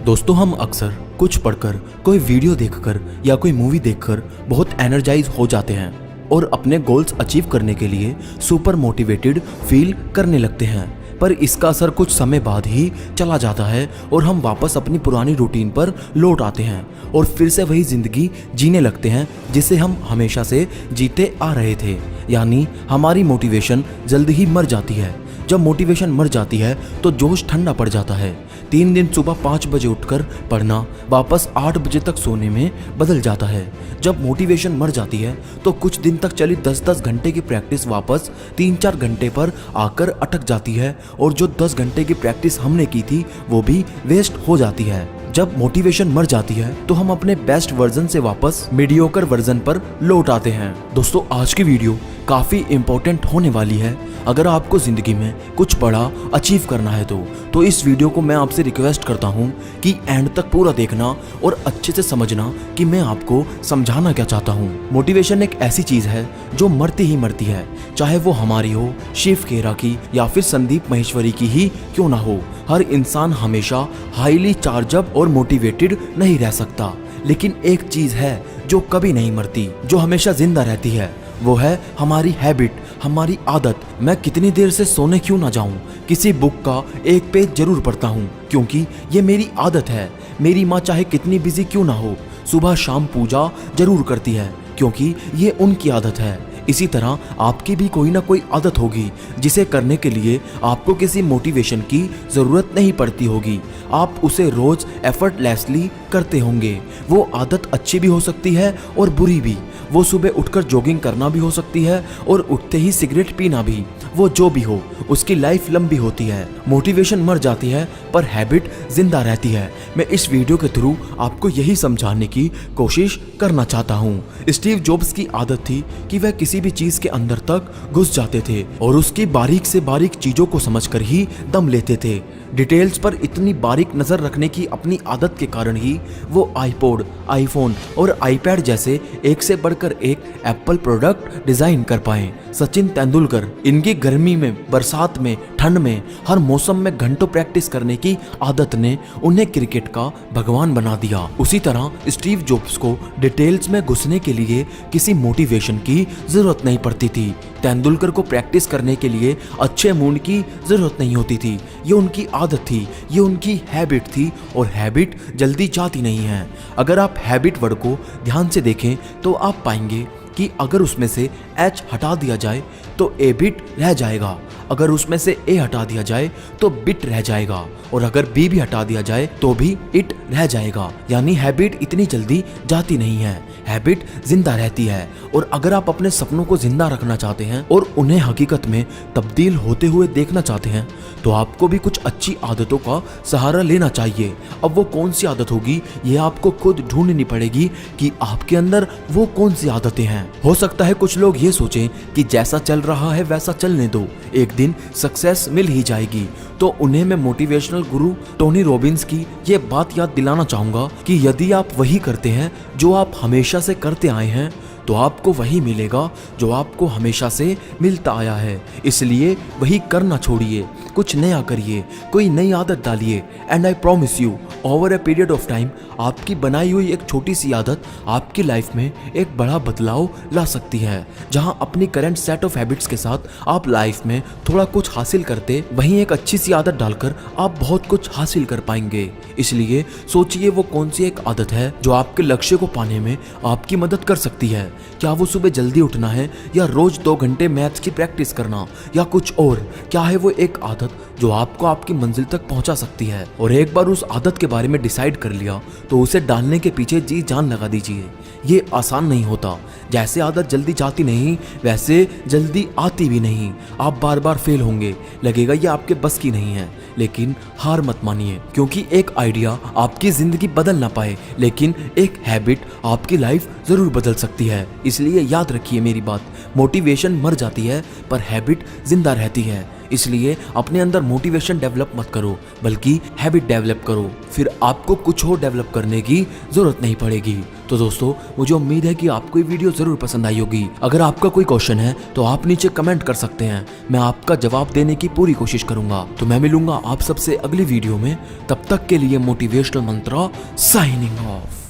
दोस्तों, हम अक्सर कुछ पढ़कर, कोई वीडियो देखकर या कोई मूवी देखकर बहुत एनर्जाइज हो जाते हैं और अपने गोल्स अचीव करने के लिए सुपर मोटिवेटेड फील करने लगते हैं। पर इसका असर कुछ समय बाद ही चला जाता है और हम वापस अपनी पुरानी रूटीन पर लौट आते हैं और फिर से वही जिंदगी जीने लगते हैं जिसे हम हमेशा से जीते आ रहे थे। यानी हमारी मोटिवेशन जल्द ही मर जाती है। जब मोटिवेशन मर जाती है तो जोश ठंडा पड़ जाता है। 3 दिन सुबह 5 बजे उठकर पढ़ना वापस 8 बजे तक सोने में बदल जाता है। जब मोटिवेशन मर जाती है तो कुछ दिन तक चली 10-10 घंटे की प्रैक्टिस वापस 3-4 घंटे पर आकर अटक जाती है और जो 10 घंटे की प्रैक्टिस हमने की थी वो भी वेस्ट हो जाती है। जब मोटिवेशन मर जाती है तो हम अपने बेस्ट वर्जन से वापस मीडियोकर वर्जन पर लौट आते हैं। दोस्तों, आज की वीडियो काफ़ी इंपॉर्टेंट होने वाली है। अगर आपको ज़िंदगी में कुछ बड़ा अचीव करना है तो इस वीडियो को मैं आपसे रिक्वेस्ट करता हूं कि एंड तक पूरा देखना और अच्छे से समझना कि मैं आपको समझाना क्या चाहता हूं। मोटिवेशन एक ऐसी चीज़ है जो मरती ही मरती है, चाहे वो हमारी हो, शिव खेरा की या फिर संदीप महेश्वरी की ही क्यों ना हो। हर इंसान हमेशा हाईली चार्जअप और मोटिवेटेड नहीं रह सकता, लेकिन एक चीज़ है जो कभी नहीं मरती, जो हमेशा जिंदा रहती है, वो है हमारी हैबिट, हमारी आदत। मैं कितनी देर से सोने क्यों ना जाऊं, किसी बुक का एक पेज जरूर पढ़ता हूं क्योंकि ये मेरी आदत है। मेरी माँ चाहे कितनी बिजी क्यों ना हो, सुबह शाम पूजा जरूर करती है क्योंकि ये उनकी आदत है। इसी तरह आपकी भी कोई ना कोई आदत होगी जिसे करने के लिए आपको किसी मोटिवेशन की ज़रूरत नहीं पड़ती होगी। आप उसे रोज़ एफर्टलेसली करते होंगे। वो आदत अच्छी भी हो सकती है और बुरी भी। वो सुबह उठकर जॉगिंग करना भी हो सकती है और उठते ही सिगरेट पीना भी। वो जो भी हो, उसकी लाइफ लंबी होती है। मोटिवेशन मर जाती है पर हैबिट जिंदा रहती है। मैं इस वीडियो के थ्रू आपको यही समझाने की कोशिश करना चाहता हूँ। स्टीव जॉब्स की आदत थी कि वह किसी भी चीज के अंदर तक घुस जाते थे और उसकी बारीक से बारीक चीजों को समझकर ही दम लेते थे। डिटेल्स पर इतनी बारीक नजर रखने की अपनी आदत के कारण ही वो आईपॉड, आईफोन और आईपैड जैसे एक से बढ़कर एक एप्पल प्रोडक्ट डिजाइन कर पाए। सचिन तेंदुलकर, इनकी गर्मी में, बरसात में, ठंड में, हर मौसम में घंटों प्रैक्टिस करने की आदत ने उन्हें क्रिकेट का भगवान बना दिया। उसी तरह स्टीव जॉब्स को डिटेल्स में घुसने के लिए किसी मोटिवेशन की जरूरत नहीं पड़ती थी। तेंदुलकर को प्रैक्टिस करने के लिए अच्छे मूड की जरूरत नहीं होती थी। ये उनकी आदत थी, ये उनकी हैबिट थी और हैबिट जल्दी जाती नहीं है। अगर आप हैबिट वर्ड को ध्यान से देखें तो आप पाएंगे कि अगर उसमें से H हटा दिया जाए तो ए बिट रह जाएगा, अगर उसमें से ए हटा दिया जाए तो बिट रह जाएगा और अगर बी भी हटा दिया जाए तो भी इट रह जाएगा। यानी हैबिट इतनी जल्दी जाती नहीं है, हैबिट जिंदा रहती है। और अगर आप अपने सपनों को जिंदा रखना चाहते हैं और उन्हें हकीकत में तब्दील होते हुए देखना चाहते हैं तो आपको भी कुछ अच्छी आदतों का सहारा लेना चाहिए। अब वो कौन सी आदत होगी ये आपको खुद ढूंढनी पड़ेगी कि आपके अंदर वो कौन सी आदतें हैं। हो सकता है कुछ लोग ये सोचें कि जैसा चल रहा है वैसा चलने दो, एक दिन सक्सेस मिल ही जाएगी। तो उन्हें मैं मोटिवेशनल गुरु टोनी रॉबिन्स की ये बात याद दिलाना चाहूंगा कि यदि आप वही करते हैं जो आप हमेशा से करते आए हैं तो आपको वही मिलेगा जो आपको हमेशा से मिलता आया है। इसलिए वही करना छोड़िए, कुछ नया करिए, कोई नई आदत डालिए and I promise you over a period of time आपकी बनाई हुई एक छोटी सी आदत आपकी लाइफ में एक बड़ा बदलाव ला सकती है। जहां अपनी करंट सेट ऑफ हैबिट्स के साथ आप लाइफ में थोड़ा कुछ हासिल करते, वहीं एक अच्छी सी आदत डालकर आप बहुत कुछ हासिल कर पाएंगे। इसलिए सोचिए वो कौन सी एक आदत है जो आपके लक्ष्य को पाने में आपकी मदद कर सकती है। क्या वो सुबह जल्दी उठना है या रोज 2 घंटे मैथ्स की प्रैक्टिस करना या कुछ और? क्या है वो एक आदत जो आपको आपकी मंजिल तक पहुंचा सकती है? और एक बार उस आदत के बारे में डिसाइड कर लिया तो उसे डालने के पीछे जी जान लगा दीजिए। ये आसान नहीं होता। जैसे आदत जल्दी जाती नहीं वैसे जल्दी आती भी नहीं। आप बार बार फेल होंगे, लगेगा ये आपके बस की नहीं है, लेकिन हार मत मानिए क्योंकि एक आइडिया आपकी जिंदगी बदल ना पाए लेकिन एक हैबिट आपकी लाइफ जरूर बदल सकती है। इसलिए याद रखिए मेरी बात, मोटिवेशन मर जाती है पर हैबिट जिंदा रहती है। इसलिए अपने अंदर मोटिवेशन डेवलप मत करो, बल्कि हैबिट डेवलप करो, फिर आपको कुछ और डेवलप करने की जरूरत नहीं पड़ेगी। तो दोस्तों, मुझे उम्मीद है कि आपको ये वीडियो जरूर पसंद आई होगी। अगर आपका कोई क्वेश्चन है तो आप नीचे कमेंट कर सकते हैं, मैं आपका जवाब देने की पूरी कोशिश करूंगा। तो मैं मिलूंगा आप सबसे अगली वीडियो में, तब तक के लिए मोटिवेशनल मंत्रा साइनिंग ऑफ।